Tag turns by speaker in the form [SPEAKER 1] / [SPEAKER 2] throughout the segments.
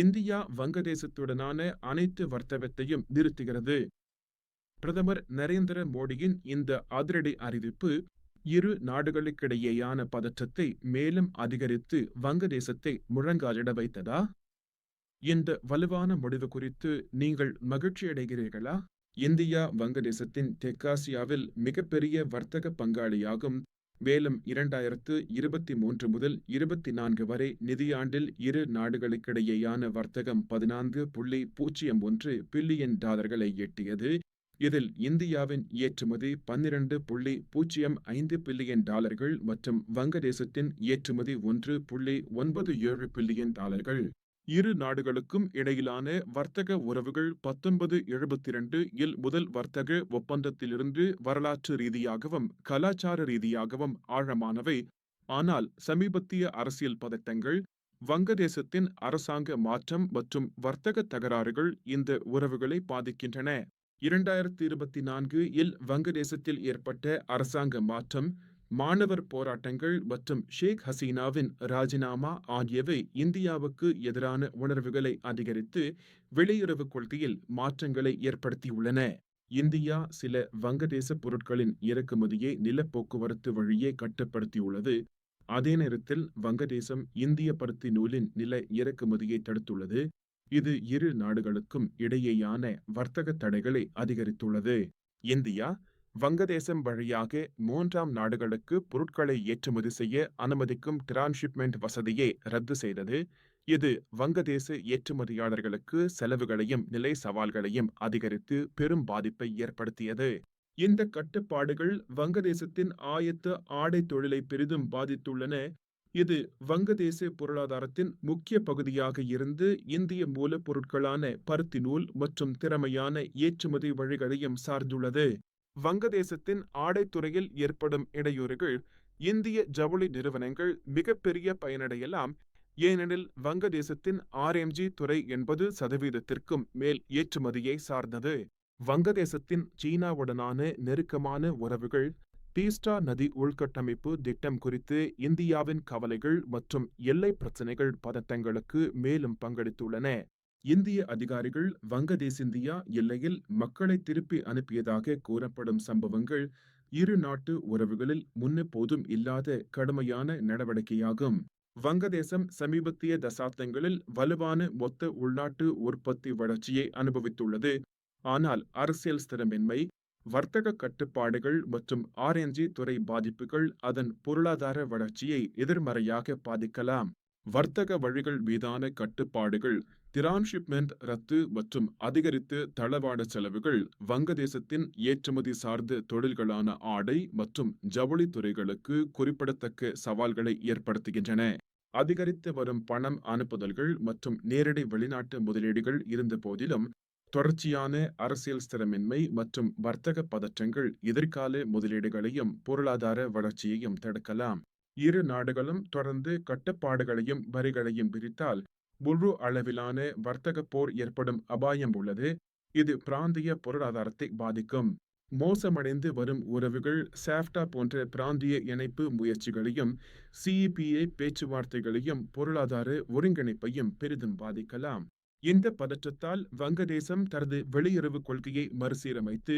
[SPEAKER 1] India வங்கதேசத்துடனான அனைத்து வர்த்தகத்தையும் நிறுத்துகிறது. பிரதமர் நரேந்திர மோடியின் இந்த அதிரடி அறிவிப்பு இரு நாடுகளுக்கிடையேயான பதற்றத்தை மேலும் அதிகரித்து வங்கதேசத்தை முழங்காலிட வைத்ததா? இந்த வலுவான முடிவு குறித்து நீங்கள் மகிழ்ச்சியடைகிறீர்களா? இந்தியா வங்கதேசத்தின் தெற்காசியாவில் மிகப்பெரிய வர்த்தக பங்காளியாகும். மேலும் 2023 முதல் 24 வரை நிதியாண்டில் இரு நாடுகளுக்கிடையேயான வர்த்தகம் $14.01 பில்லியன் எட்டியது. இதில் இந்தியாவின் ஏற்றுமதி $12.05 பில்லியன் மற்றும் வங்கதேசத்தின் ஏற்றுமதி $1.97 பில்லியன். இரு நாடுகளுக்கும் இடையிலான வர்த்தக உறவுகள் 1972 இல் முதல் வர்த்தக ஒப்பந்தத்திலிருந்து வரலாற்று ரீதியாகவும் கலாச்சார ரீதியாகவும் ஆழமானவை. ஆனால் சமீபத்திய அரசியல் பதட்டங்கள், வங்கதேசத்தின் அரசாங்க மாற்றம் மற்றும் வர்த்தக தகராறுகள் இந்த உறவுகளை பாதிக்கின்றன. 2024 இல் வங்கதேசத்தில் ஏற்பட்ட அரசாங்க மாற்றம், மாணவர் போராட்டங்கள் மற்றும் ஷேக் ஹசீனாவின் ராஜினாமா ஆகியவை இந்தியாவுக்கு எதிரான உணர்வுகளை அதிகரித்து வெளியுறவு கொள்கையில் மாற்றங்களை ஏற்படுத்தியுள்ளன. இந்தியா சில வங்கதேச பொருட்களின் இறக்குமதியை நிலப்போக்குவரத்து வழியே கட்டுப்படுத்தியுள்ளது. அதே நேரத்தில் வங்கதேசம் இந்திய பருத்தி நூலின் நில இறக்குமதியை தடுத்துள்ளது. இது இரு நாடுகளுக்கும் இடையேயான வர்த்தக தடைகளை அதிகரித்துள்ளது. இந்தியா வங்கதேசம் வழியாக 3ஆம் நாடுகளுக்கு பொருட்களை ஏற்றுமதி செய்ய அனுமதிக்கும் டிரான்ஸ்ஷிப்மெண்ட் வசதியை ரத்து செய்தது. இது வங்கதேச ஏற்றுமதியாளர்களுக்கு செலவுகளையும் நிலை சவால்களையும் அதிகரித்து பெரும் பாதிப்பை ஏற்படுத்தியது. இந்த கட்டுப்பாடுகள் வங்கதேசத்தின் ஆயத்த ஆடை தொழிலை பெரிதும் பாதித்துள்ளன. இது வங்கதேச பொருளாதாரத்தின் முக்கிய பகுதியாக இருந்து இந்திய மூலப்பொருட்களான பருத்தி நூல் மற்றும் திறமையான ஏற்றுமதி வழிகளையும் சார்ந்துள்ளது. வங்கதேசத்தின் ஆடைத்துறையில் ஏற்படும் இடையூறுகள் இந்திய ஜவுளி நிறுவனங்கள் மிகப்பெரிய பயனடையலாம். ஏனெனில் வங்கதேசத்தின் RMG துறை 80%க்கும் மேல் ஏற்றுமதியை சார்ந்தது. வங்கதேசத்தின் சீனாவுடனான நெருக்கமான உறவுகள், தீஸ்டா நதி உள்கட்டமைப்பு திட்டம் குறித்து இந்தியாவின் கவலைகள் மற்றும் எல்லை பிரச்சினைகள் பதட்டங்களுக்கு மேலும் பங்களித்துள்ளன. இந்திய அதிகாரிகள் வங்கதேசிந்தியா எல்லையில் மக்களை திருப்பி அனுப்பியதாக கூறப்படும் சம்பவங்கள் இரு நாட்டு உறவுகளில் முன்னெப்போதும் இல்லாத கடுமையான நடவடிக்கையாகும். வங்கதேசம் சமீபத்திய தசாப்தங்களில் வலுவான மொத்த உள்நாட்டு உற்பத்தி வளர்ச்சியை அனுபவித்துள்ளது. ஆனால் அரசியல் ஸ்திரமின்மை, வர்த்தக கட்டுப்பாடுகள் மற்றும் RNG துறை பாதிப்புகள் அதன் பொருளாதார வளர்ச்சியை எதிர்மறையாக பாதிக்கலாம். வர்த்தக வழிகள் மீதான கட்டுப்பாடுகள், டிரான்ஸ்ஷிப்மெண்ட் ரத்து மற்றும் அதிகரித்த தளவாட செலவுகள் வங்கதேசத்தின் ஏற்றுமதி சார்ந்த தொழில்களான ஆடை மற்றும் ஜவுளி துறைகளுக்கு குறிப்பிடத்தக்க சவால்களை ஏற்படுத்துகின்றன. அதிகரித்து வரும் பணம் அனுப்புதல்கள் மற்றும் நேரடி வெளிநாட்டு முதலீடுகள் இருந்த போதிலும், தொடர்ச்சியான அரசியல் ஸ்திரமின்மை மற்றும் வர்த்தக பதற்றங்கள் எதிர்கால முதலீடுகளையும் பொருளாதார வளர்ச்சியையும் தடுக்கலாம். இரு நாடுகளும் தொடர்ந்து கட்டுப்பாடுகளையும் வரிகளையும் விதித்தால் முழு அளவிலான வர்த்தக போர் ஏற்படும் அபாயம் உள்ளது. இது பிராந்திய பொருளாதாரத்தை பாதிக்கும். மோசமடைந்து வரும் உறவுகள் சாஃப்டா போன்ற பிராந்திய இணைப்பு முயற்சிகளையும் CEPA பேச்சுவார்த்தைகளையும் பொருளாதார ஒருங்கிணைப்பையும் பெரிதும் பாதிக்கலாம். இந்த பதற்றத்தால் வங்கதேசம் தனது வெளியுறவு கொள்கையை மறுசீரமைத்து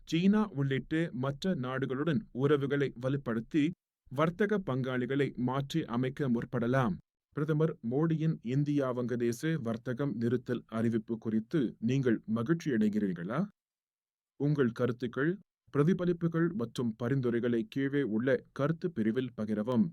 [SPEAKER 1] சீனா உள்ளிட்ட மற்ற நாடுகளுடன் உறவுகளை வலுப்படுத்தி வர்த்தக பங்காளிகளை மாற்றி அமைக்க முற்படலாம். பிரதமர் மோடியின் இந்தியா வங்கதேச வர்த்தகம் நிறுத்தல் அறிவிப்பு குறித்து நீங்கள் மகிழ்ச்சியடைகிறீர்களா? உங்கள் கருத்துக்கள், பிரதிபலிப்புகள் மற்றும் பரிந்துரைகளை கீழே உள்ள கருத்து பிரிவில் பகிரவும்.